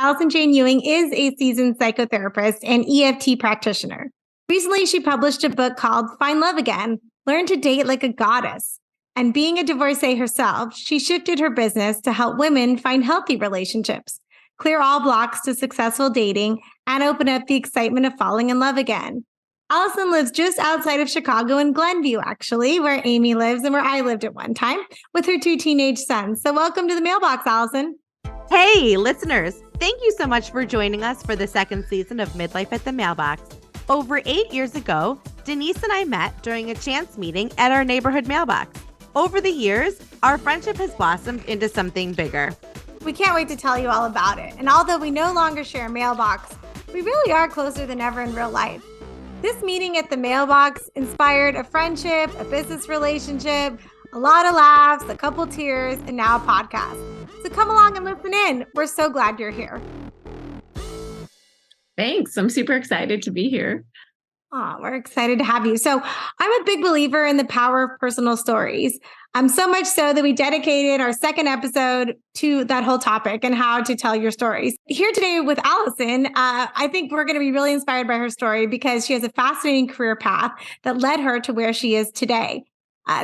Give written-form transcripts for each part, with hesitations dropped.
Allison Jayne Ewing is a seasoned psychotherapist and EFT practitioner. Recently, she published a book called Find Love Again, Learn to Date Like a Goddess. And being a divorcee herself, she shifted her business to help women find healthy relationships, clear all blocks to successful dating, and open up the excitement of falling in love again. Allison lives just outside of Chicago in Glenview, actually, where Amy lives and where I lived at one time with her 2 teenage sons. So welcome to the mailbox, Allison. Hey, listeners. Thank you so much for joining us for the second season of Midlife at the Mailbox. Over 8 years ago, Denyse and I met during a chance meeting at our neighborhood mailbox. Over the years, our friendship has blossomed into something bigger. We can't wait to tell you all about it. And although we no longer share a mailbox, we really are closer than ever in real life. This meeting at the mailbox inspired a friendship, a business relationship, a lot of laughs, a couple tears, and now a podcast. So come along and listen in. We're so glad you're here. Thanks. I'm super excited to be here. Oh, we're excited to have you. So I'm a big believer in the power of personal stories. So much so that we dedicated our second episode to that whole topic and how to tell your stories. Here today with Allison, I think we're going to be really inspired by her story because she has a fascinating career path that led her to where she is today.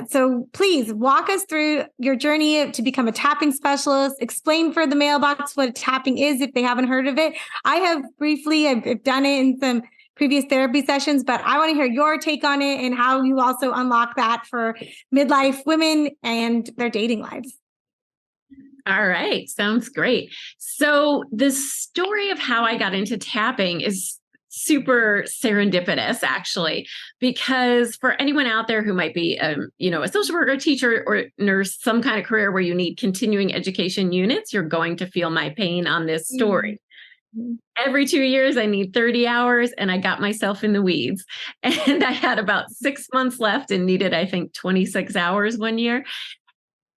So please walk us through your journey to become a tapping specialist. Explain for the mailbox what tapping is if they haven't heard of it. I have briefly, I've done it in some previous therapy sessions, but I want to hear your take on it and how you also unlock that for midlife women and their dating lives. All right. Sounds great. So the story of how I got into tapping is super serendipitous, actually, because for anyone out there who might be, a social worker, teacher, or nurse, some kind of career where you need continuing education units, you're going to feel my pain on this story. Mm-hmm. Every 2 years, I need 30 hours, and I got myself in the weeds. And I had about 6 months left and needed, I think, 26 hours one year.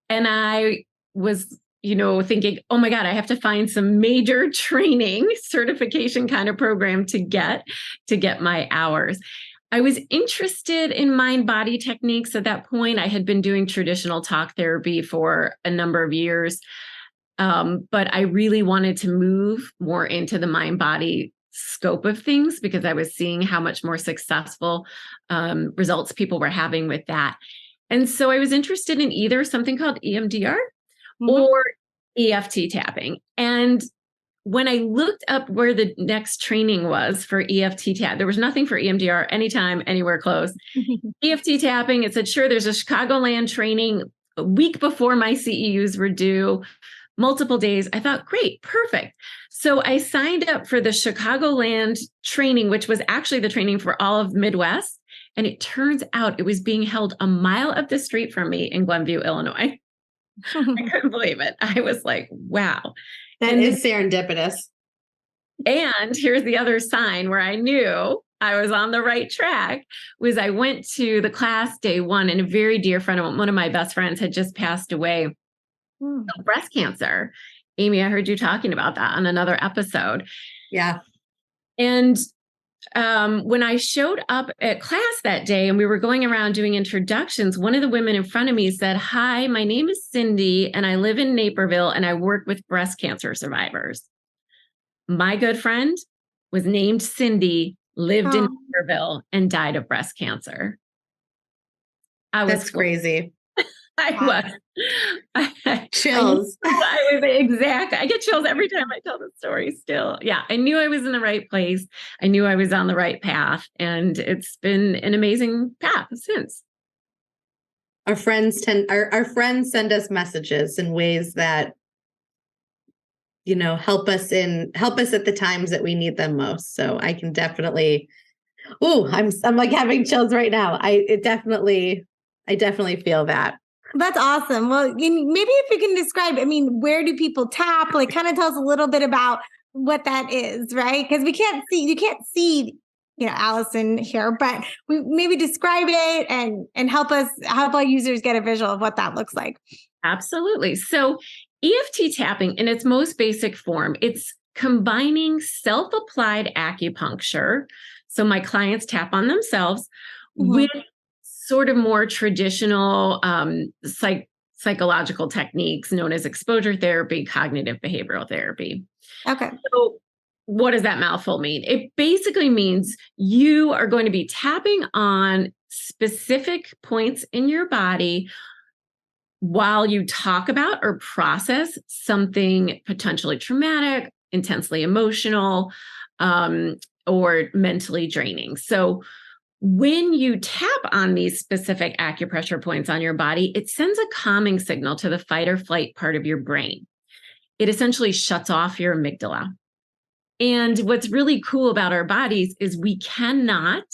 And I was thinking, oh my God, I have to find some major training certification kind of program to get my hours. I was interested in mind-body techniques at that point. I had been doing traditional talk therapy for a number of years, but I really wanted to move more into the mind-body scope of things because I was seeing how much more successful results people were having with that. And so I was interested in either something called EMDR or EFT tapping. And when I looked up where the next training was for EFT tap, there was nothing for EMDR anytime, anywhere close. EFT tapping, it said, sure, there's a Chicagoland training a week before my CEUs were due, multiple days. I thought, great, perfect. So I signed up for the Chicagoland training, which was actually the training for all of Midwest. And it turns out it was being held a mile up the street from me in Glenview, Illinois. I couldn't believe it. I was like, wow. That is serendipitous. And here's the other sign where I knew I was on the right track was I went to the class day one, and a very dear friend of one of my best friends had just passed away of breast cancer. Amy, I heard you talking about that on another episode. Yeah. And when I showed up at class that day and we were going around doing introductions, one of the women in front of me said, hi, my name is Cindy and I live in Naperville and I work with breast cancer survivors. My good friend was named Cindy, lived in Naperville and died of breast cancer. That's crazy. I was. Chills. I get chills every time I tell the story still. Yeah, I knew I was in the right place. I knew I was on the right path. And it's been an amazing path since. Our friends send us messages in ways that, help us at the times that we need them most. So I can definitely, I'm like having chills right now. I definitely feel that. That's awesome. Well, maybe if you can describe, where do people tap? Like, kind of tell us a little bit about what that is, right? Because you can't see, Allison here, but we maybe describe it and help our users get a visual of what that looks like. Absolutely. So EFT tapping in its most basic form, it's combining self-applied acupuncture. So my clients tap on themselves with sort of more traditional psychological techniques known as exposure therapy, cognitive behavioral therapy. Okay. So what does that mouthful mean? It basically means you are going to be tapping on specific points in your body while you talk about or process something potentially traumatic, intensely emotional, or mentally draining. So when you tap on these specific acupressure points on your body, it sends a calming signal to the fight or flight part of your brain. It essentially shuts off your amygdala. And what's really cool about our bodies is we cannot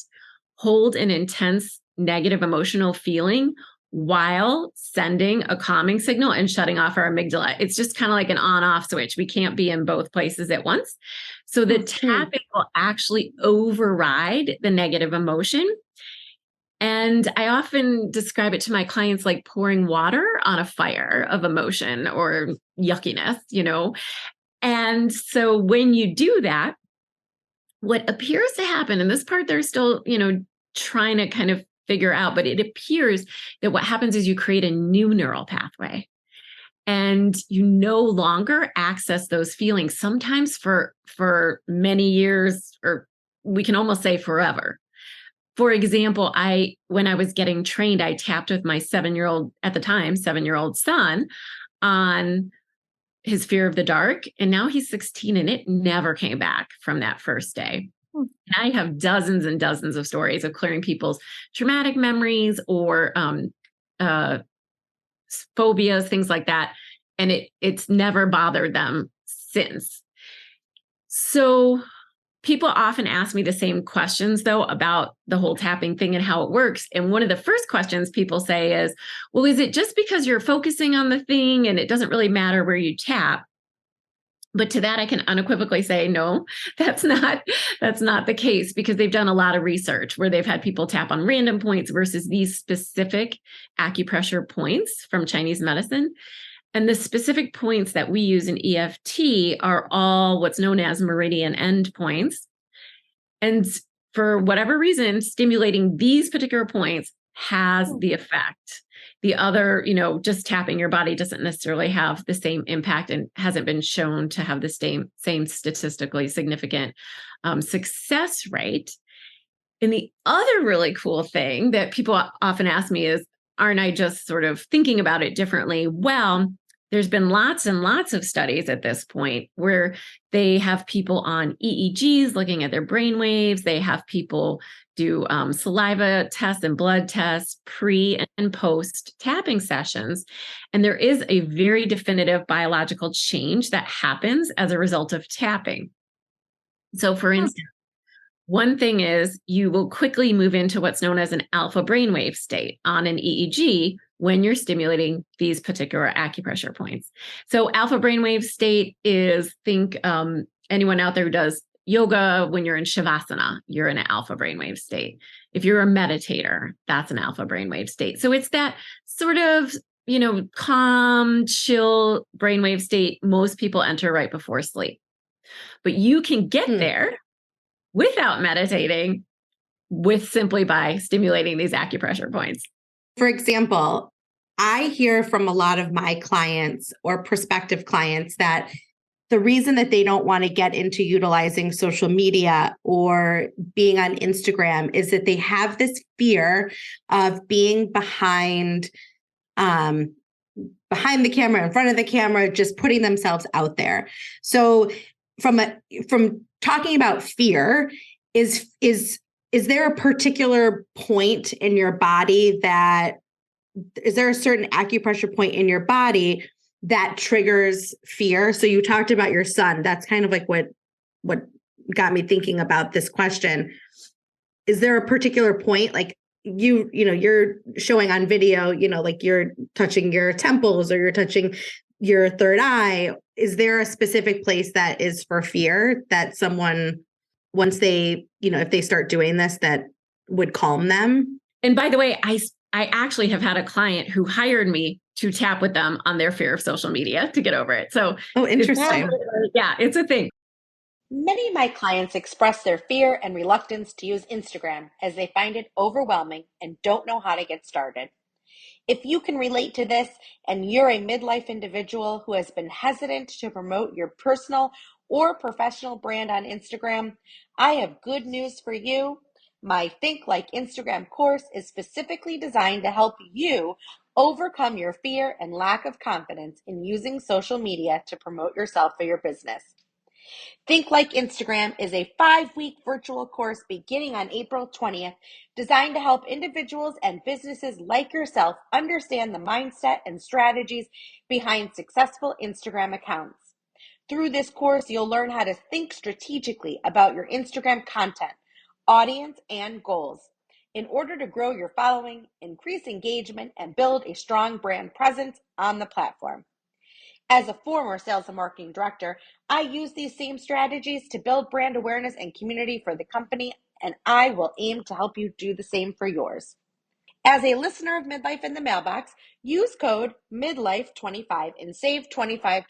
hold an intense negative emotional feeling while sending a calming signal and shutting off our amygdala. It's just kind of like an on-off switch. We can't be in both places at once. So the tapping will actually override the negative emotion. And I often describe it to my clients like pouring water on a fire of emotion or yuckiness, And so when you do that, what appears to happen, and this part they're still, trying to kind of figure out, but it appears that what happens is you create a new neural pathway and you no longer access those feelings, sometimes for many years, or we can almost say forever. For example, when I was getting trained, I tapped with my 7-year-old son on his fear of the dark. And now he's 16 and it never came back from that first day. And I have dozens and dozens of stories of clearing people's traumatic memories or phobias, things like that. And it's never bothered them since. So people often ask me the same questions, though, about the whole tapping thing and how it works. And one of the first questions people say is, well, is it just because you're focusing on the thing and it doesn't really matter where you tap? But to that, I can unequivocally say, no, that's not the case, because they've done a lot of research where they've had people tap on random points versus these specific acupressure points from Chinese medicine. And the specific points that we use in EFT are all what's known as meridian endpoints. And for whatever reason, stimulating these particular points has the effect. The other, just tapping your body doesn't necessarily have the same impact and hasn't been shown to have the same statistically significant success rate. And the other really cool thing that people often ask me is, aren't I just sort of thinking about it differently? Well, there's been lots and lots of studies at this point where they have people on EEGs looking at their brain waves. They have people do saliva tests and blood tests, pre and post tapping sessions. And there is a very definitive biological change that happens as a result of tapping. So for instance, one thing is you will quickly move into what's known as an alpha brainwave state on an EEG when you're stimulating these particular acupressure points. So alpha brainwave state is, think anyone out there who does yoga, when you're in shavasana, you're in an alpha brainwave state. If you're a meditator, that's an alpha brainwave state. So it's that sort of, calm, chill brainwave state most people enter right before sleep. But you can get there without meditating simply by stimulating these acupressure points. For example, I hear from a lot of my clients or prospective clients that the reason that they don't want to get into utilizing social media or being on Instagram is that they have this fear of being behind the camera, in front of the camera, just putting themselves out there. So from talking about fear, is there a particular point in your body is there a certain acupressure point in your body that triggers fear? So you talked about your son. That's kind of like what got me thinking about this question. Is there a particular point, like you're showing on video, like you're touching your temples or you're touching your third eye? Is there a specific place that is for fear that someone, once they, if they start doing this, that would calm them? And by the way, I actually have had a client who hired me to tap with them on their fear of social media to get over it. So, interesting. It's a thing. Many of my clients express their fear and reluctance to use Instagram as they find it overwhelming and don't know how to get started. If you can relate to this and you're a midlife individual who has been hesitant to promote your personal or professional brand on Instagram, I have good news for you. My Think Like Instagram course is specifically designed to help you overcome your fear and lack of confidence in using social media to promote yourself or your business. Think Like Instagram is a 5-week virtual course beginning on April 20th, designed to help individuals and businesses like yourself understand the mindset and strategies behind successful Instagram accounts. Through this course, you'll learn how to think strategically about your Instagram content, audience, and goals in order to grow your following, increase engagement, and build a strong brand presence on the platform. As a former sales and marketing director, I use these same strategies to build brand awareness and community for the company, and I will aim to help you do the same for yours. As a listener of Midlife in the Mailbox, use code MIDLIFE25 and save $25.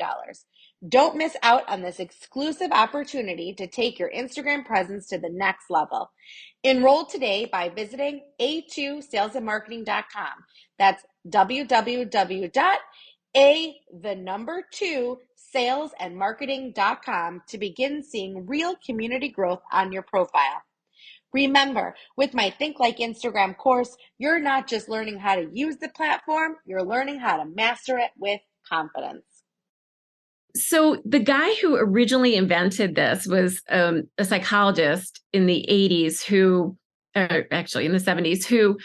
Don't miss out on this exclusive opportunity to take your Instagram presence to the next level. Enroll today by visiting a2salesandmarketing.com. That's www.salesandmarketing.com to begin seeing real community growth on your profile. Remember, with my Think Like Instagram course, you're not just learning how to use the platform, you're learning how to master it with confidence. So the guy who originally invented this was a psychologist in the 80s actually in the 70s, who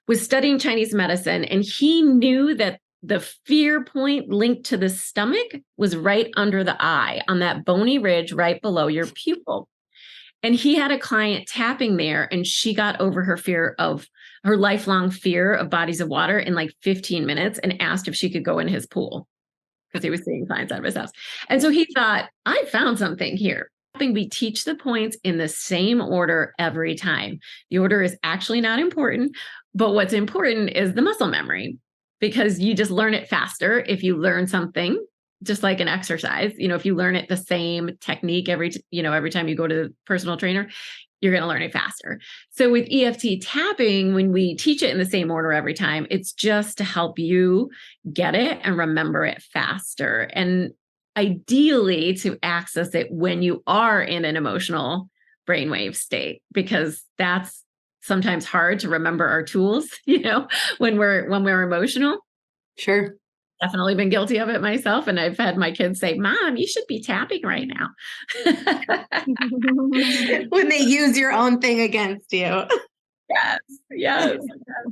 was studying Chinese medicine. And he knew that the fear point linked to the stomach was right under the eye on that bony ridge right below your pupil. And he had a client tapping there, and she got over her lifelong fear of bodies of water in like 15 minutes and asked if she could go in his pool because he was seeing clients out of his house. And so he thought, I found something here. We teach the points in the same order every time. The order is actually not important, but what's important is the muscle memory, because you just learn it faster if you learn something. Just like an exercise, if you learn it the same technique every time you go to the personal trainer, you're going to learn it faster. So with EFT tapping, when we teach it in the same order every time, it's just to help you get it and remember it faster. And ideally to access it when you are in an emotional brainwave state, because that's sometimes hard to remember our tools, when we're emotional. Sure. Definitely been guilty of it myself. And I've had my kids say, Mom, you should be tapping right now. When they use your own thing against you. Yes,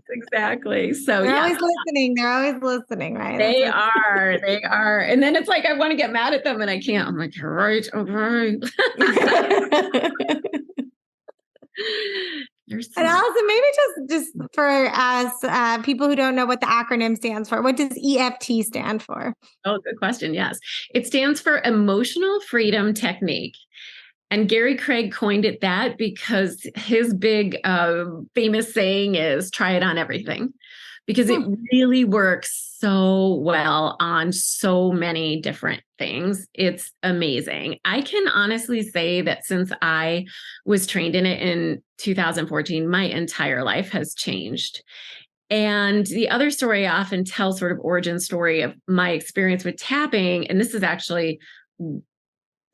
exactly. So They're always listening. They're always listening, right? They are. And then it's like, I want to get mad at them and I can't. I'm like, you're right. Okay. And Allison, maybe just for us people who don't know what the acronym stands for, what does EFT stand for? Oh, good question. Yes. It stands for Emotional Freedom Technique. And Gary Craig coined it that because his big famous saying is try it on everything, because it really works so well on so many different things. It's amazing. I can honestly say that since I was trained in it in 2014, my entire life has changed. And the other story I often tell, sort of origin story of my experience with tapping, and this was actually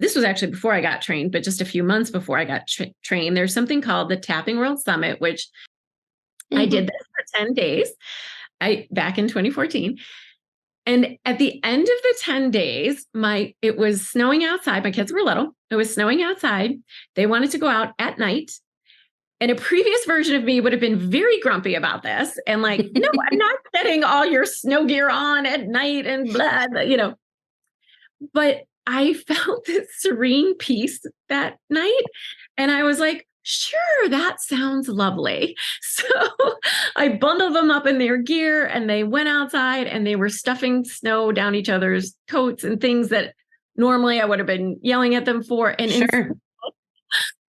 before I got trained, but just a few months before I got trained. There's something called the Tapping World Summit, which I did this for 10 days back in 2014. And at the end of the 10 days, it was snowing outside. My kids were little. It was snowing outside. They wanted to go out at night. And a previous version of me would have been very grumpy about this. And like, no, I'm not setting all your snow gear on at night and blah, blah, But I felt this serene peace that night. And I was like, sure, that sounds lovely. So I bundled them up in their gear and they went outside and they were stuffing snow down each other's coats and things that normally I would have been yelling at them for. And sure.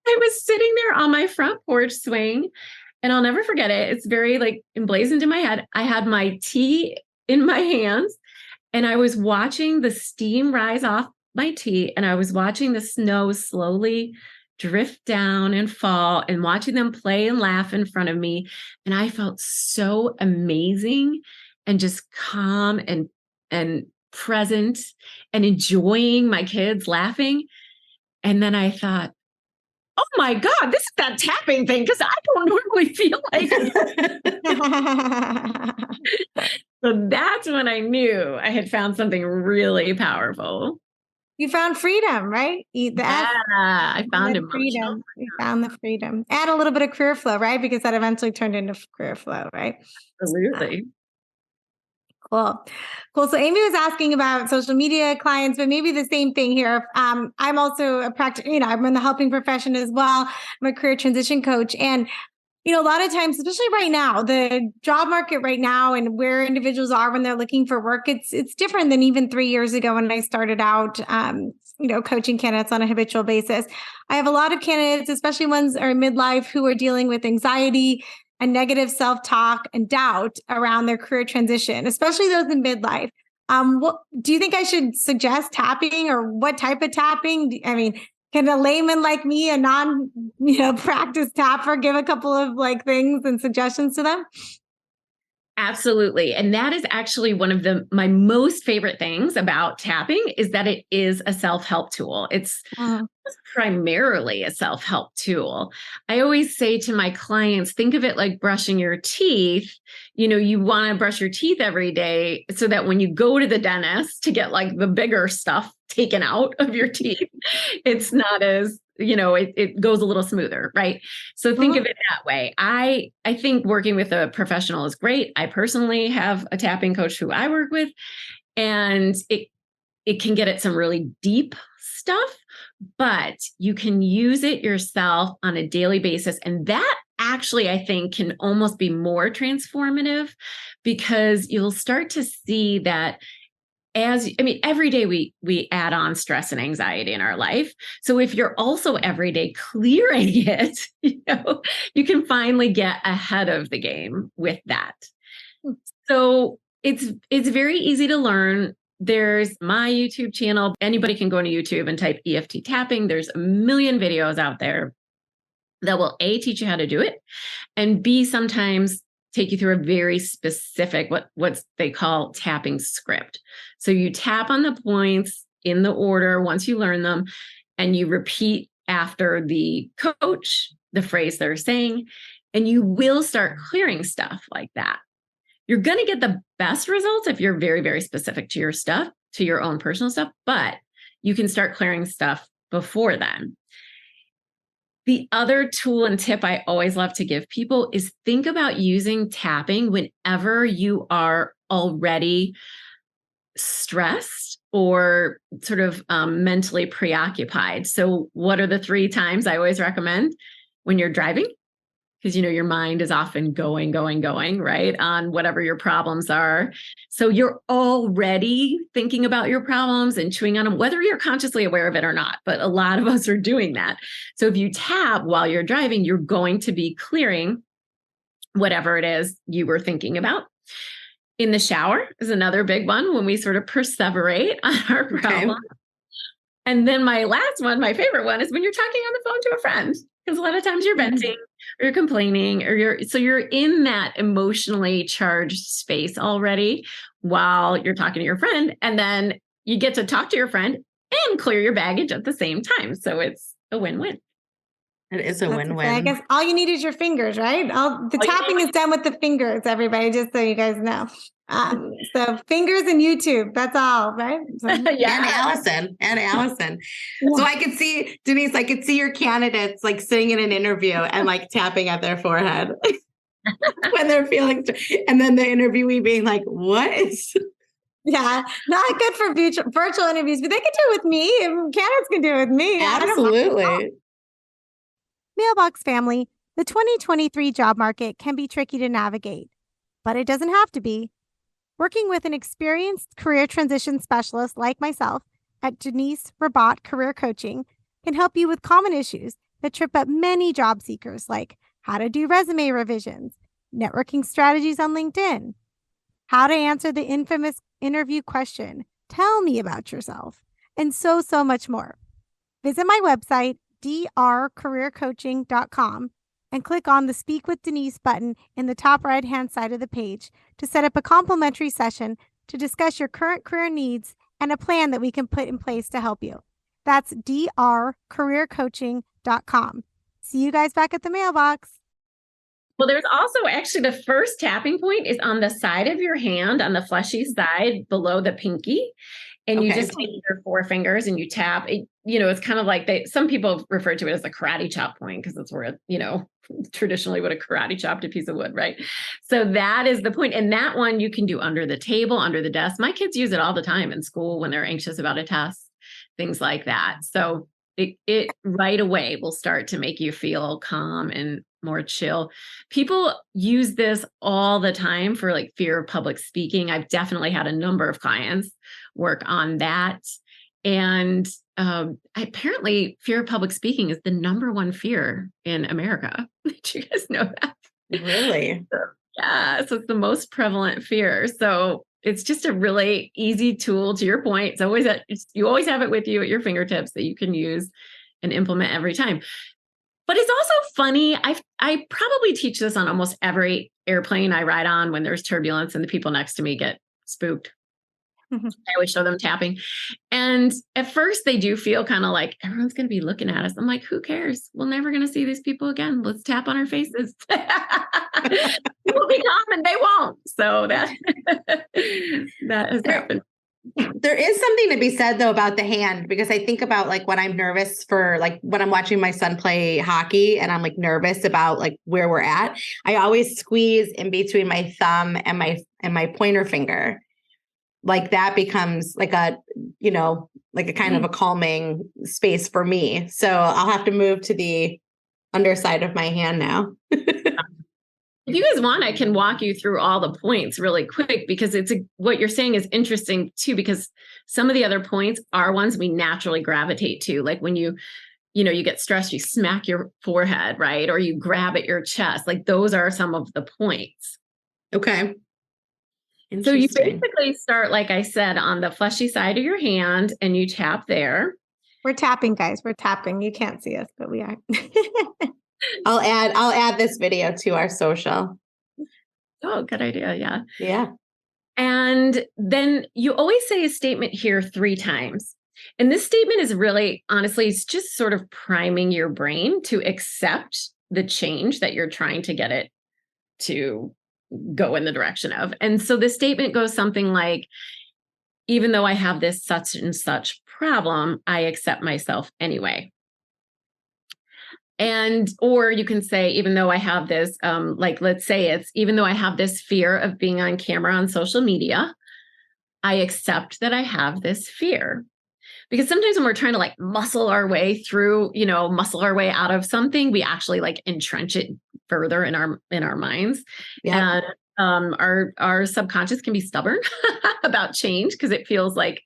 I was sitting there on my front porch swing, and I'll never forget it. It's very like emblazoned in my head. I had my tea in my hands and I was watching the steam rise off my tea, and I was watching the snow slowly drift down and fall and watching them play and laugh in front of me. And I felt so amazing and just calm and present and enjoying my kids laughing. And then I thought, oh my God, this is that tapping thing, because I don't normally feel like it. So that's when I knew I had found something really powerful. You found freedom, right? I found emotional freedom. You found the freedom. Add a little bit of career flow, right? Because that eventually turned into career flow, right? Absolutely. Cool. So Amy was asking about social media clients, but maybe the same thing here. I'm also a practitioner, I'm in the helping profession as well. I'm a career transition coach. And, a lot of times, especially right now, the job market right now and where individuals are when they're looking for work, it's different than even 3 years ago when I started out, coaching candidates on a habitual basis. I have a lot of candidates, especially ones are in midlife, who are dealing with anxiety and negative self-talk and doubt around their career transition, especially those in midlife. What do you think I should suggest tapping, or what type of tapping? I mean, can a layman like me, a non, practice tapper, give a couple of things and suggestions to them? Absolutely. And that is actually one of my most favorite things about tapping, is that it is a self-help tool. It's primarily a self-help tool. I always say to my clients, think of it like brushing your teeth. You want to brush your teeth every day so that when you go to the dentist to get the bigger stuff taken out of your teeth, it's not as, it goes a little smoother, right? So think of it that way. I think working with a professional is great. I personally have a tapping coach who I work with, and it can get at some really deep stuff, but you can use it yourself on a daily basis. And that actually, I think, can almost be more transformative, because you'll start to see that every day we add on stress and anxiety in our life. So if you're also every day clearing it, you can finally get ahead of the game with that. So it's very easy to learn. There's my YouTube channel. Anybody can go to YouTube and type EFT tapping. There's a million videos out there that will A, teach you how to do it, and B, sometimes take you through a very specific, what they call tapping script. So you tap on the points in the order once you learn them, and you repeat after the coach the phrase they're saying, and you will start clearing stuff like that. You're going to get the best results if you're very, very specific to your stuff, to your own personal stuff, but you can start clearing stuff before then. The other tool and tip I always love to give people is think about using tapping whenever you are already stressed or sort of mentally preoccupied. So what are the 3 times I always recommend? When you're driving, because your mind is often going, right, on whatever your problems are. So you're already thinking about your problems and chewing on them, whether you're consciously aware of it or not. But a lot of us are doing that. So if you tap while you're driving, you're going to be clearing whatever it is you were thinking about. In the shower is another big one, when we sort of perseverate on our problem. Okay. And then my last one, my favorite one, is when you're talking on the phone to a friend, because a lot of times you're venting or you're complaining, or you're in that emotionally charged space already while you're talking to your friend. And then you get to talk to your friend and clear your baggage at the same time. So it's a win-win. It is a win-win. I guess all you need is your fingers, right? The tapping is done with the fingers, everybody, just so you guys know. So fingers and YouTube, that's all, right? So, yeah. And Allison. Yeah. So I could see, Denyse, I could see your candidates sitting in an interview and tapping at their forehead when they're feeling, and then the interviewee being like, what is... Yeah, not good for virtual interviews, but they can do it with me. Candidates can do it with me. Absolutely. Mailbox family, the 2023 job market can be tricky to navigate, but it doesn't have to be. Working with an experienced career transition specialist like myself at Denyse Rabat Career Coaching can help you with common issues that trip up many job seekers, like how to do resume revisions, networking strategies on LinkedIn, how to answer the infamous interview question, tell me about yourself, and so much more. Visit my website, drcareercoaching.com, and click on the Speak with Denyse button in the top right-hand side of the page to set up a complimentary session to discuss your current career needs and a plan that we can put in place to help you. That's drcareercoaching.com. See you guys back at the mailbox. Well, there's also actually the first tapping point is on the side of your hand, on the fleshy side below the pinky. And you just take your four fingers and you tap. It's kind of like some people refer to it as the karate chop point because it's where, traditionally would have karate chopped a piece of wood, right? So that is the point. And that one you can do under the table, under the desk. My kids use it all the time in school when they're anxious about a test, things like that. So it right away will start to make you feel calm and more chill. People use this all the time for like fear of public speaking. I've definitely had a number of clients work on that. And apparently fear of public speaking is the number one fear in America. Did you guys know that? Really? Yeah. So it's the most prevalent fear. So it's just a really easy tool. To your point, you always have it with you at your fingertips that you can use and implement every time. But it's also funny. I probably teach this on almost every airplane I ride on when there's turbulence and the people next to me get spooked. I always show them tapping. And at first they do feel kind of like everyone's going to be looking at us. I'm like, who cares? We're never going to see these people again. Let's tap on our faces. We'll be calm and they won't. So that has happened. There is something to be said though about the hand, because I think about like when I'm nervous for like when I'm watching my son play hockey and I'm like nervous about like where we're at, I always squeeze in between my thumb and my pointer finger. Like that becomes like a kind of a calming space for me. So I'll have to move to the underside of my hand now. If you guys want, I can walk you through all the points really quick because what you're saying is interesting too, because some of the other points are ones we naturally gravitate to. Like when you get stressed, you smack your forehead, right? Or you grab at your chest. Like those are some of the points. Okay. So you basically start, like I said, on the fleshy side of your hand and you tap there. We're tapping, guys. We're tapping. You can't see us, but we are. I'll add this video to our social. Oh, good idea. Yeah. Yeah. And then you always say a statement here 3 times. And this statement is really, honestly, it's just sort of priming your brain to accept the change that you're trying to get it to go in the direction of. And so the statement goes something like, even though I have this such and such problem, I accept myself anyway. Or you can say, even though I have this, let's say it's, even though I have this fear of being on camera on social media, I accept that I have this fear. Because sometimes when we're trying to like muscle our way out of something, we actually like entrench it further in our minds. Yeah. And our subconscious can be stubborn about change because it feels like,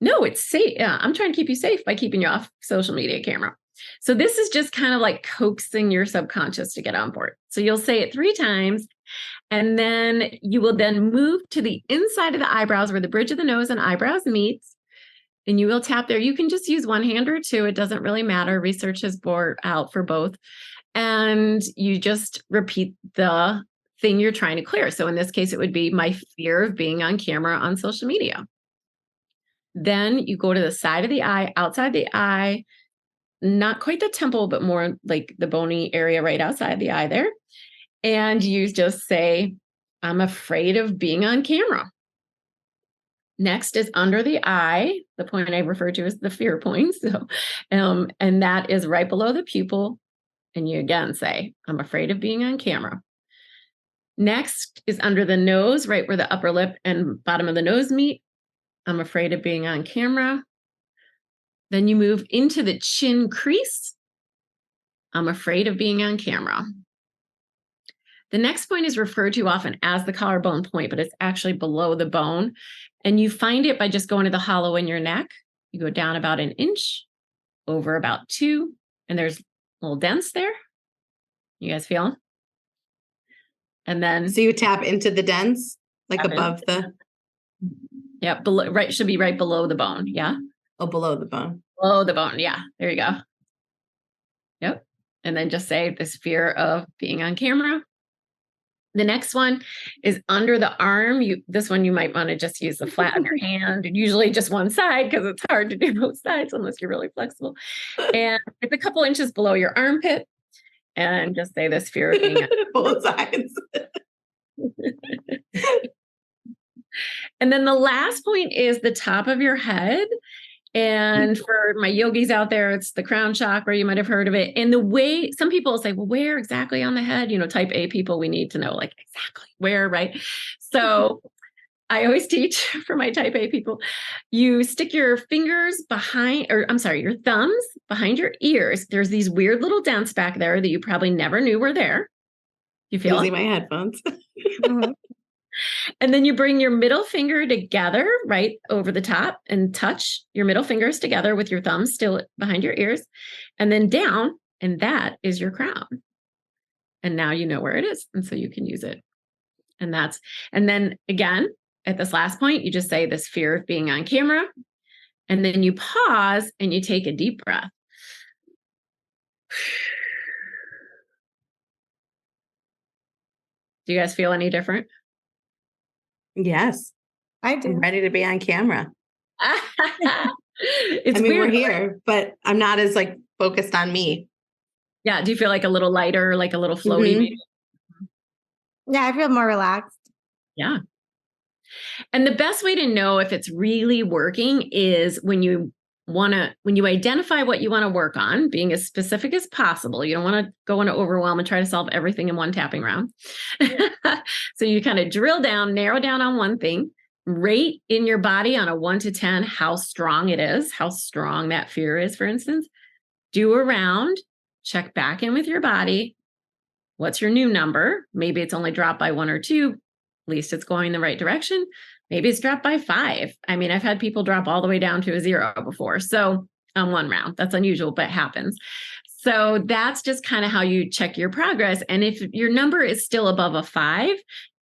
no, it's safe. Yeah, I'm trying to keep you safe by keeping you off social media camera. So this is just kind of like coaxing your subconscious to get on board. So you'll say it 3 times, and then you will then move to the inside of the eyebrows where the bridge of the nose and eyebrows meets, and you will tap there. You can just use one hand or 2. It doesn't really matter. Research has bore out for both. And you just repeat the thing you're trying to clear. So in this case, it would be my fear of being on camera on social media. Then you go to the side of the eye, outside the eye, not quite the temple, but more like the bony area right outside the eye there. And you just say, I'm afraid of being on camera. Next is under the eye, the point I refer to as the fear point. So, and that is right below the pupil. And you again say, I'm afraid of being on camera. Next is under the nose, right where the upper lip and bottom of the nose meet. I'm afraid of being on camera. Then you move into the chin crease. I'm afraid of being on camera. The next point is referred to often as the collarbone point, but it's actually below the bone. And you find it by just going to the hollow in your neck. You go down about 1 inch, over about 2, and there's a little dents there. You guys feel them? And then so you tap into the dents, like above the. Yeah, below, right, should be right below the bone. Yeah. Oh, below the bone. Below the bone. Yeah. There you go. Yep. And then just say this fear of being on camera. The next one is under the arm. This one you might want to just use the flat of your hand, and usually just one side because it's hard to do both sides unless you're really flexible. And it's a couple inches below your armpit, and just say this fear of being both sides. And then the last point is the top of your head. And for my yogis out there, it's the crown chakra. You might have heard of it. And the way some people say, well, where exactly on the head? Type A people, we need to know like exactly where, right? So I always teach for my type A people, you stick your fingers your thumbs behind your ears. There's these weird little dents back there that you probably never knew were there. You feel Losing my headphones. And then you bring your middle finger together right over the top and touch your middle fingers together with your thumbs still behind your ears, and then down, and that is your crown. And now you know where it is, and so you can use it. And then again, at this last point, you just say this fear of being on camera, and then you pause and you take a deep breath. Do you guys feel any different? Yes. I do. I'm ready to be on camera. It's weird. We're here, but I'm not as like focused on me. Yeah. Do you feel like a little lighter, like a little floaty? Maybe? Yeah, I feel more relaxed. Yeah. And the best way to know if it's really working is when you identify what you want to work on, being as specific as possible. You don't want to go into overwhelm and try to solve everything in one tapping round. So you kind of drill down, narrow down on one thing, rate in your body on a 1 to 10 how strong it is, how strong that fear is, for instance. Do a round, check back in with your body. What's your new number? Maybe it's only dropped by 1 or 2. At least it's going in the right direction. Maybe it's dropped by 5. I mean, I've had people drop all the way down to a 0 before. So on one round, that's unusual, but it happens. So that's just kind of how you check your progress. And if your number is still above a 5,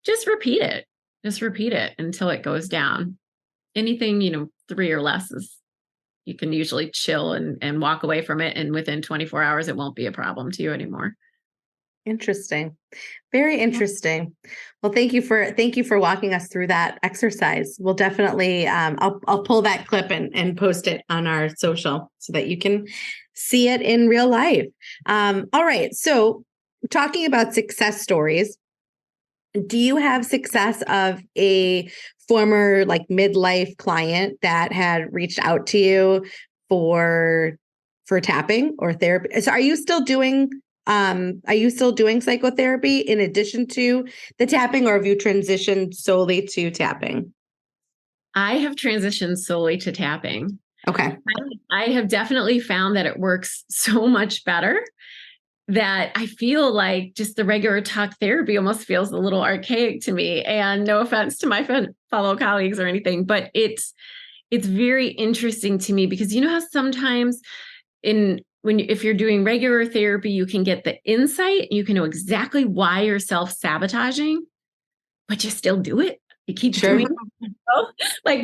just repeat it. Just repeat it until it goes down. Anything, 3 or less you can usually chill and walk away from it. And within 24 hours, it won't be a problem to you anymore. Interesting. Very interesting. Well, thank you for walking us through that exercise. We'll definitely, I'll pull that clip and post it on our social so that you can see it in real life. All right. So talking about success stories, do you have success of a former like midlife client that had reached out to you for tapping or therapy? So are you still doing psychotherapy in addition to the tapping, or have you transitioned solely to tapping? I have transitioned solely to tapping. Okay. I have definitely found that it works so much better that I feel like just the regular talk therapy almost feels a little archaic to me. And no offense to my fellow colleagues or anything, but it's very interesting to me because you know how sometimes if you're doing regular therapy, you can get the insight, you can know exactly why you're self-sabotaging, but you still do it. You keep doing it. Like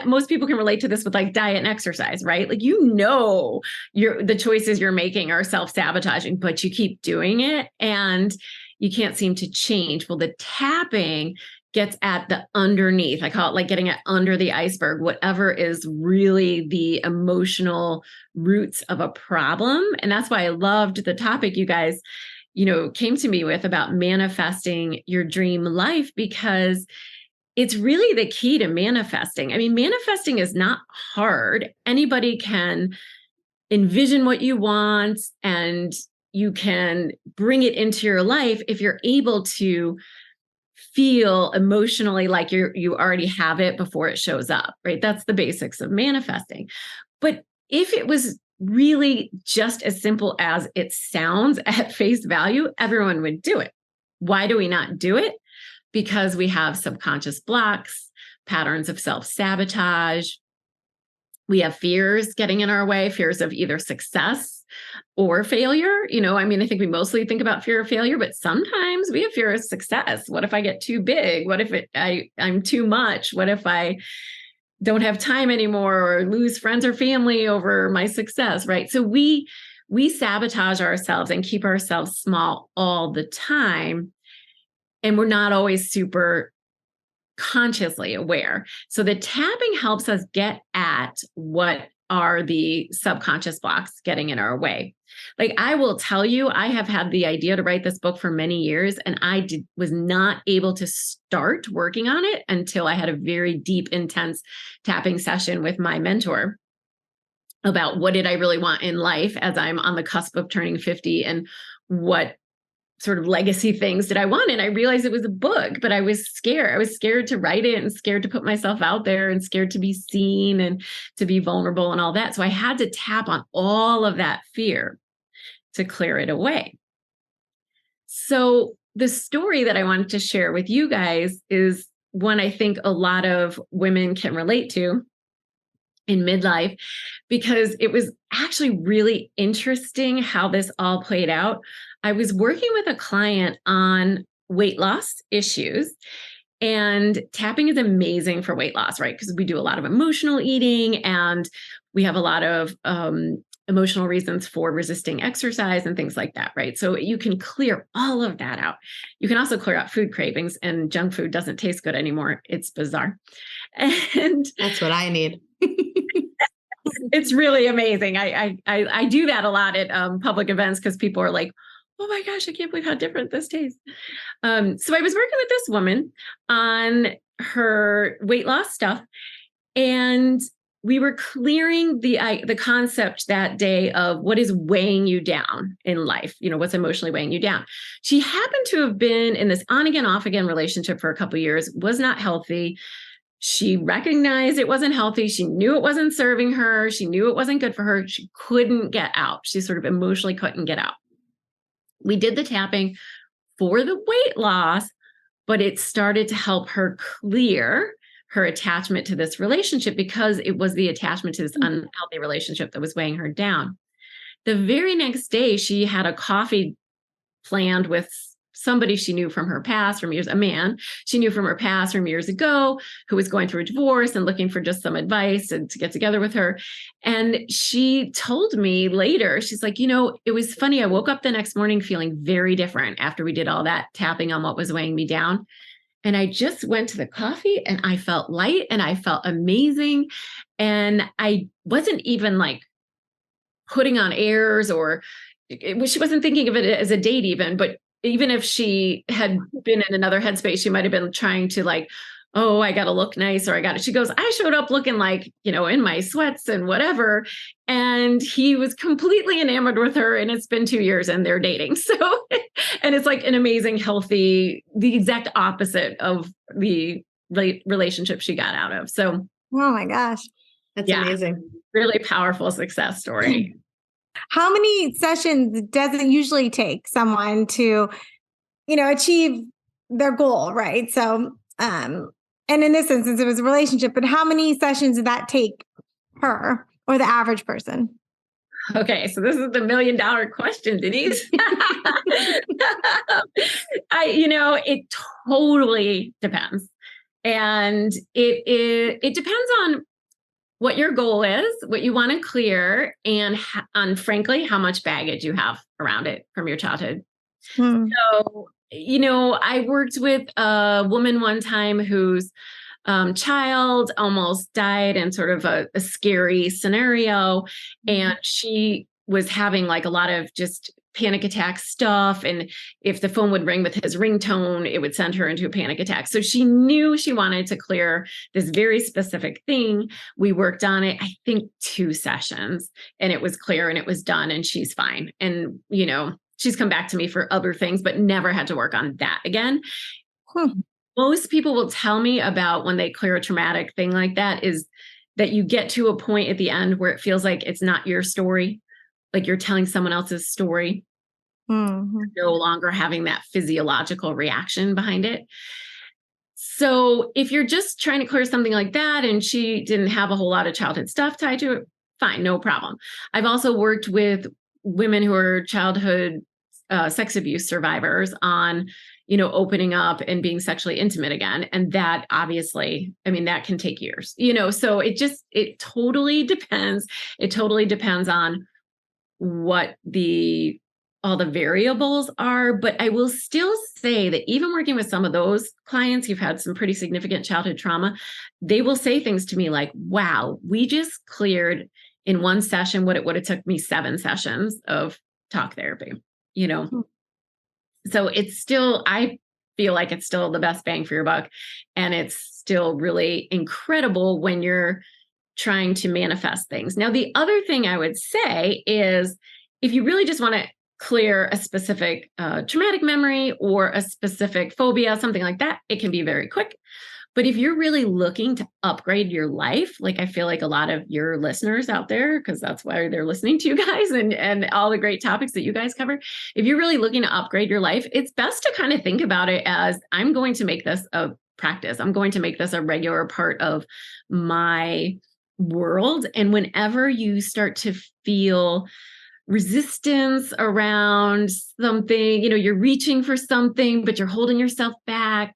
most people can relate to this with like diet and exercise, right? Like, the choices you're making are self-sabotaging, but you keep doing it and you can't seem to change. Well, the tapping gets at the underneath. I call it like getting at under the iceberg, whatever is really the emotional roots of a problem. And that's why I loved the topic you guys, came to me with about manifesting your dream life, because it's really the key to manifesting. I mean, manifesting is not hard. Anybody can envision what you want and you can bring it into your life if you're able to feel emotionally like you already have it before it shows up, right? That's the basics of manifesting. But if it was really just as simple as it sounds at face value, everyone would do it. Why do we not do it? Because we have subconscious blocks, patterns of self-sabotage. We have fears getting in our way, fears of either success or failure. I think we mostly think about fear of failure, but sometimes we have fear of success. What if I get too big? What if I'm too much? What if I don't have time anymore or lose friends or family over my success, right? So we sabotage ourselves and keep ourselves small all the time. and we're not always super consciously aware. So the tapping helps us get at what are the subconscious blocks getting in our way. Like, I will tell you, I have had the idea to write this book for many years, and I was not able to start working on it until I had a very deep, intense tapping session with my mentor about what did I really want in life as I'm on the cusp of turning 50, and what sort of legacy things did I want? And I realized it was a book, but I was scared. I was scared to write it and scared to put myself out there and scared to be seen and to be vulnerable and all that. So I had to tap on all of that fear to clear it away. So the story that I wanted to share with you guys is one I think a lot of women can relate to in midlife, because it was actually really interesting how this all played out. I was working with a client on weight loss issues, and tapping is amazing for weight loss, right? Because we do a lot of emotional eating, and we have a lot of emotional reasons for resisting exercise and things like that, right? So you can clear all of that out. You can also clear out food cravings, and junk food doesn't taste good anymore. It's bizarre. And that's what I need. It's really amazing. I do that a lot at public events, because people are like, oh my gosh, I can't believe how different this tastes. So I was working with this woman on her weight loss stuff, and we were clearing the concept that day of what is weighing you down in life, what's emotionally weighing you down. She happened to have been in this on again, off again relationship for a couple of years, was not healthy. She recognized it wasn't healthy. She knew it wasn't serving her. She knew it wasn't good for her. She couldn't get out. She sort of emotionally couldn't get out. We did the tapping for the weight loss, but it started to help her clear her attachment to this relationship, because it was the attachment to this unhealthy relationship that was weighing her down. The very next day, she had a coffee planned with somebody she knew from her past, from years, a man she knew from her past from years ago, who was going through a divorce and looking for just some advice and to get together with her. And she told me later, she's like, it was funny. I woke up the next morning feeling very different after we did all that tapping on what was weighing me down. And I just went to the coffee and I felt light and I felt amazing. And I wasn't even like putting on airs, or she wasn't thinking of it as a date even, but even if she had been in another headspace, she might've been trying to like, oh, I got to look nice, or she goes, I showed up looking like, in my sweats and whatever. And he was completely enamored with her, and it's been 2 years and they're dating. So, and it's like an amazing, healthy, the exact opposite of the relationship she got out of. So, oh my gosh, that's amazing. Really powerful success story. How many sessions does it usually take someone to, achieve their goal, right? So, and in this instance, it was a relationship, but how many sessions did that take her or the average person? Okay, so this is the $1 million question, Denyse. It totally depends. And it depends on what your goal is, what you want to clear, and frankly, how much baggage you have around it from your childhood. So, I worked with a woman one time whose child almost died in sort of a scary scenario. And she was having like a lot of just panic attack stuff. And if the phone would ring with his ringtone, it would send her into a panic attack. So she knew she wanted to clear this very specific thing. We worked on it, I think 2 sessions, and it was clear and it was done, and she's fine. And, she's come back to me for other things, but never had to work on that again. Most people will tell me about when they clear a traumatic thing like that is that you get to a point at the end where it feels like it's not your story. Like you're telling someone else's story. You're no longer having that physiological reaction behind it. So if you're just trying to clear something like that and she didn't have a whole lot of childhood stuff tied to it, fine, no problem. I've also worked with women who are childhood sex abuse survivors on, opening up and being sexually intimate again. And that obviously, that can take years, so it totally depends. It totally depends on what the all the variables are, but I will still say that even working with some of those clients who've had some pretty significant childhood trauma, they will say things to me like, wow, we just cleared in one session what it would have took me 7 sessions of talk therapy, you know? So it's still, I feel like it's still the best bang for your buck. And it's still really incredible when you're trying to manifest things. Now, the other thing I would say is if you really just want to clear a specific traumatic memory or a specific phobia, something like that, it can be very quick. But if you're really looking to upgrade your life, like I feel like a lot of your listeners out there, because that's why they're listening to you guys and all the great topics that you guys cover. If you're really looking to upgrade your life, it's best to kind of think about it as I'm going to make this a practice. I'm going to make this a regular part of my world. And whenever you start to feel resistance around something, you're reaching for something, but you're holding yourself back.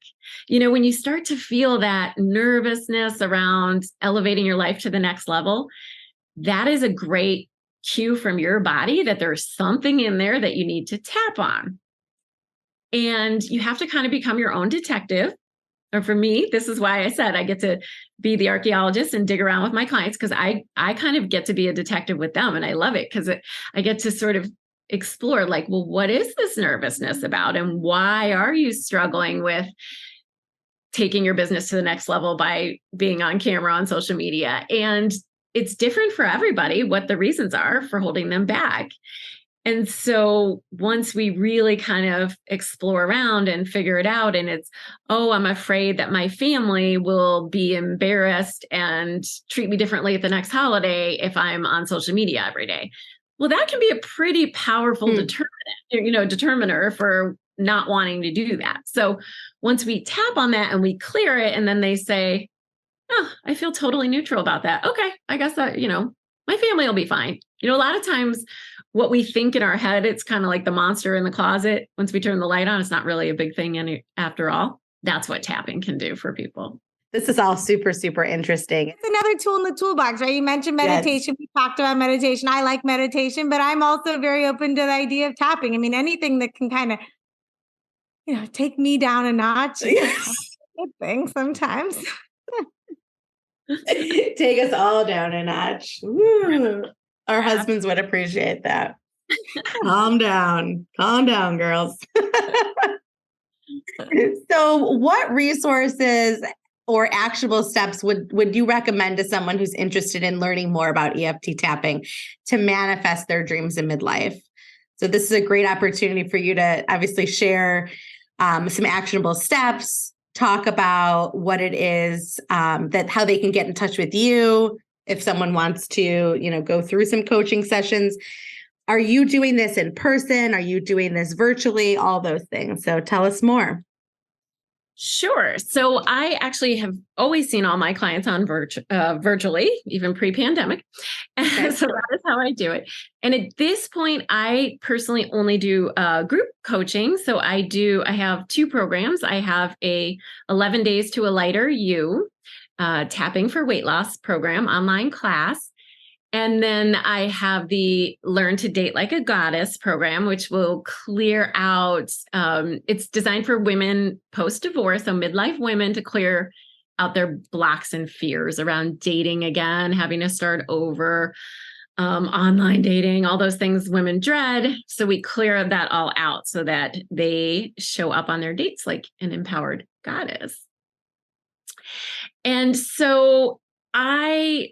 When you start to feel that nervousness around elevating your life to the next level, that is a great cue from your body that there's something in there that you need to tap on. And you have to kind of become your own detective. Or for me, this is why I said I get to be the archaeologist and dig around with my clients, because I kind of get to be a detective with them. And I love it because I get to sort of explore like, well, what is this nervousness about? And why are you struggling with taking your business to the next level by being on camera on social media? And it's different for everybody what the reasons are for holding them back. And so once we really kind of explore around and figure it out, and it's, oh, I'm afraid that my family will be embarrassed and treat me differently at the next holiday if I'm on social media every day. Well, that can be a pretty powerful determiner for not wanting to do that. So once we tap on that and we clear it, and then they say, oh, I feel totally neutral about that. Okay, I guess that, my family will be fine. A lot of times what we think in our head, it's kind of like the monster in the closet. Once we turn the light on, it's not really a big thing after all. That's what tapping can do for people. This is all super, super interesting. It's another tool in the toolbox, right? You mentioned meditation. Yes. We talked about meditation. I like meditation, but I'm also very open to the idea of tapping. I mean, anything that can kind of, take me down a notch. Yes. A good thing sometimes. Take us all down a notch. Woo. Our husbands would appreciate that. Calm down, girls. So what resources or actionable steps would you recommend to someone who's interested in learning more about EFT tapping to manifest their dreams in midlife? So this is a great opportunity for you to obviously share some actionable steps, talk about what it is, that how they can get in touch with you if someone wants to, go through some coaching sessions. Are you doing this in person? Are you doing this virtually? All those things. So tell us more. Sure. So I actually have always seen all my clients on virtually, even pre-pandemic. Okay. So that is how I do it. And at this point, I personally only do group coaching. So I have 2 programs. I have a 11 Days to a Lighter You tapping for weight loss program online class. And then I have the Learn to Date Like a Goddess program, which will clear out, it's designed for women post-divorce, so midlife women, to clear out their blocks and fears around dating again, having to start over, online dating, all those things women dread. So we clear that all out so that they show up on their dates like an empowered goddess. And so I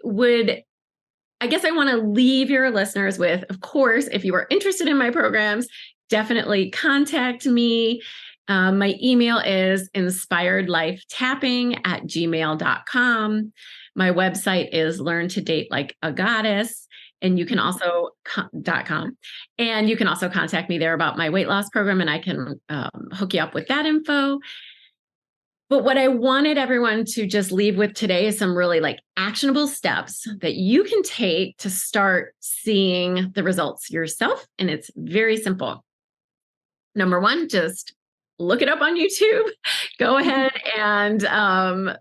guess I want to leave your listeners with, of course, if you are interested in my programs, definitely contact me. My email is inspiredlifetapping@gmail.com. My website is Learn to Date Like a Goddess. And you can also .com. And you can also contact me there about my weight loss program, and I can hook you up with that info. But what I wanted everyone to just leave with today is some really actionable steps that you can take to start seeing the results yourself. And it's very simple. Number 1, just look it up on YouTube. Go ahead and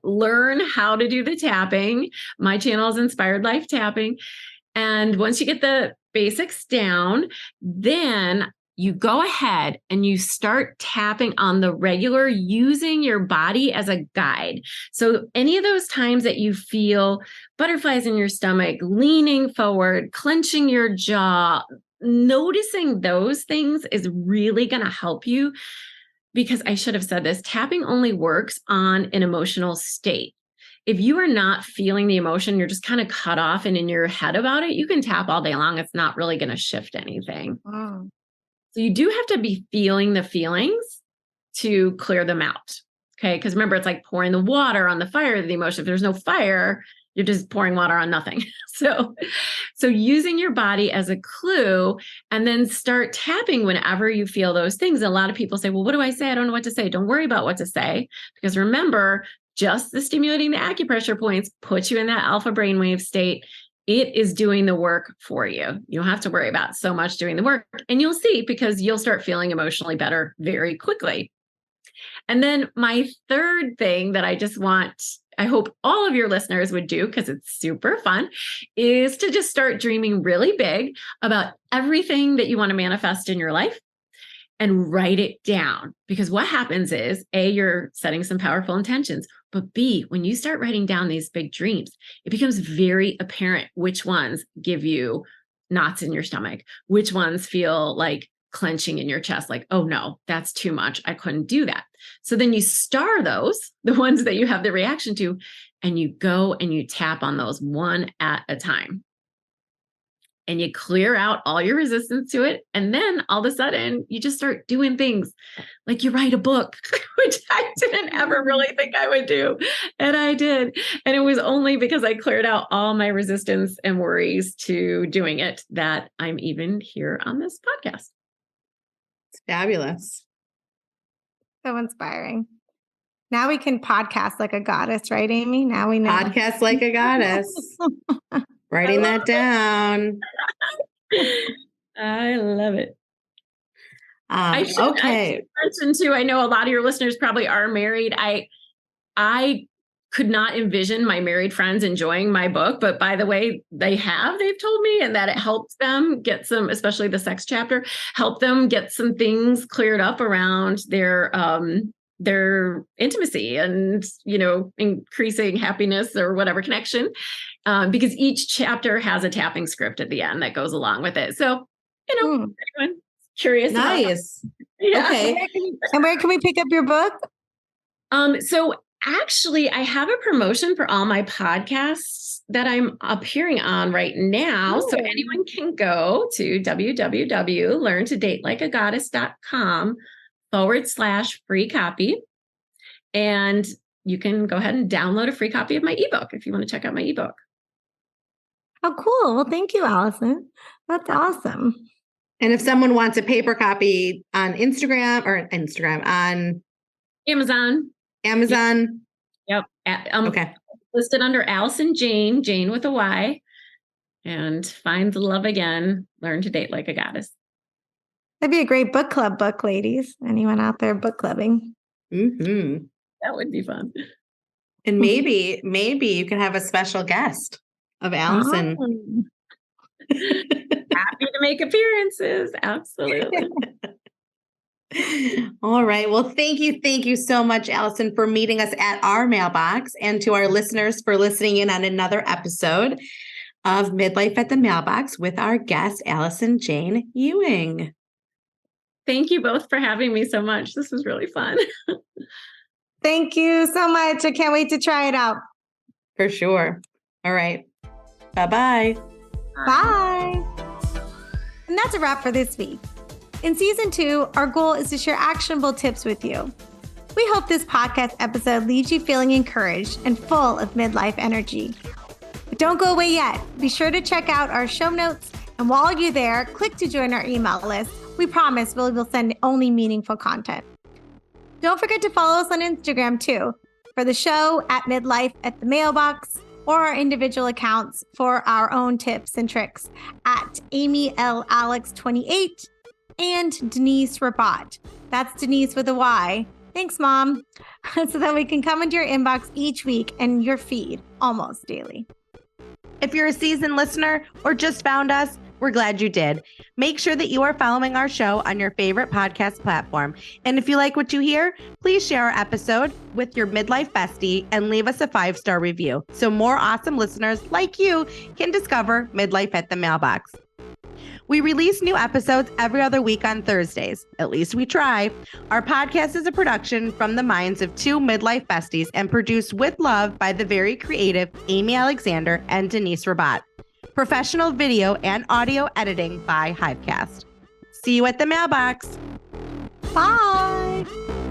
learn how to do the tapping. My channel is Inspired Life Tapping. And once you get the basics down, then you go ahead and you start tapping on the regular, using your body as a guide. So any of those times that you feel butterflies in your stomach, leaning forward, clenching your jaw, noticing those things is really going to help you, because I should have said this, tapping only works on an emotional state. If you are not feeling the emotion, you're just kind of cut off and in your head about it, you can tap all day long. It's not really going to shift anything. Mm. So you do have to be feeling the feelings to clear them out. Okay. Because remember, it's like pouring the water on the fire of the emotion. If there's no fire, you're just pouring water on nothing. So using your body as a clue, and then start tapping whenever you feel those things. A lot of people say, well, what do I say? I don't know what to say. Don't worry about what to say. Because remember, just the stimulating the acupressure points puts you in that alpha brainwave state. It is doing the work for you. You don't have to worry about so much doing the work. And you'll see, because you'll start feeling emotionally better very quickly. And then my third thing that I hope all of your listeners would do, because it's super fun, is to just start dreaming really big about everything that you want to manifest in your life and write it down. Because what happens is, A, you're setting some powerful intentions, but B, when you start writing down these big dreams, it becomes very apparent which ones give you knots in your stomach, which ones feel like clenching in your chest, like, oh no, that's too much. I couldn't do that. So then you star those, the ones that you have the reaction to, and you go and you tap on those one at a time. And you clear out all your resistance to it. And then all of a sudden you just start doing things like you write a book, which I didn't ever really think I would do. And I did. And it was only because I cleared out all my resistance and worries to doing it that I'm even here on this podcast. It's fabulous. So inspiring. Now we can podcast like a goddess, right, Amy? Now we know. Podcast like a goddess. Writing that down. I love it. I should mention too, I know a lot of your listeners probably are married. I could not envision my married friends enjoying my book, but by the way, they've told me, and that it helps them get some, especially the sex chapter, help them get some things cleared up around their intimacy and, increasing happiness or whatever connection. Because each chapter has a tapping script at the end that goes along with it. So, anyone curious. Nice. Yeah. Okay. And where can we pick up your book? So actually, I have a promotion for all my podcasts that I'm appearing on right now. So anyone can go to www.learntodateLikeAgoddess.com/free copy. And you can go ahead and download a free copy of my ebook if you want to check out my ebook. Oh, cool. Well, thank you, Allison. That's awesome. And if someone wants a paper copy on Instagram on Amazon. Yep. Okay. Listed under Allison Jayne, Jane with a Y, and Find the Love Again, Learn to Date Like a Goddess. That'd be a great book club book, ladies. Anyone out there book clubbing? Mm-hmm. That would be fun. And maybe you can have a special guest of Allison. Oh. Happy to make appearances. Absolutely. All right. Well, thank you so much, Allison, for meeting us at our mailbox, and to our listeners for listening in on another episode of Midlife at the Mailbox with our guest, Allison Jayne Ewing. Thank you both for having me so much. This was really fun. Thank you so much. I can't wait to try it out. For sure. All right. Bye-bye. Bye. And that's a wrap for this week. In season 2, our goal is to share actionable tips with you. We hope this podcast episode leaves you feeling encouraged and full of midlife energy. But don't go away yet. Be sure to check out our show notes. And while you're there, click to join our email list. We promise we will send only meaningful content. Don't forget to follow us on Instagram too, for the show at Midlife at the Mailbox, or our individual accounts for our own tips and tricks at Amy L. Alex 28 and Denyse Rabat. That's Denise with a Y. Thanks, Mom. So that we can come into your inbox each week and your feed almost daily. If you're a seasoned listener or just found us, We're glad you did. Make sure that you are following our show on your favorite podcast platform. And if you like what you hear, please share our episode with your midlife bestie and leave us a 5-star review so more awesome listeners like you can discover Midlife at the Mailbox. We release new episodes every other week on Thursdays. At least we try. Our podcast is a production from the minds of 2 midlife besties and produced with love by the very creative Amy Alexander and Denyse Rabat. Professional video and audio editing by Hivecast. See you at the mailbox. Bye.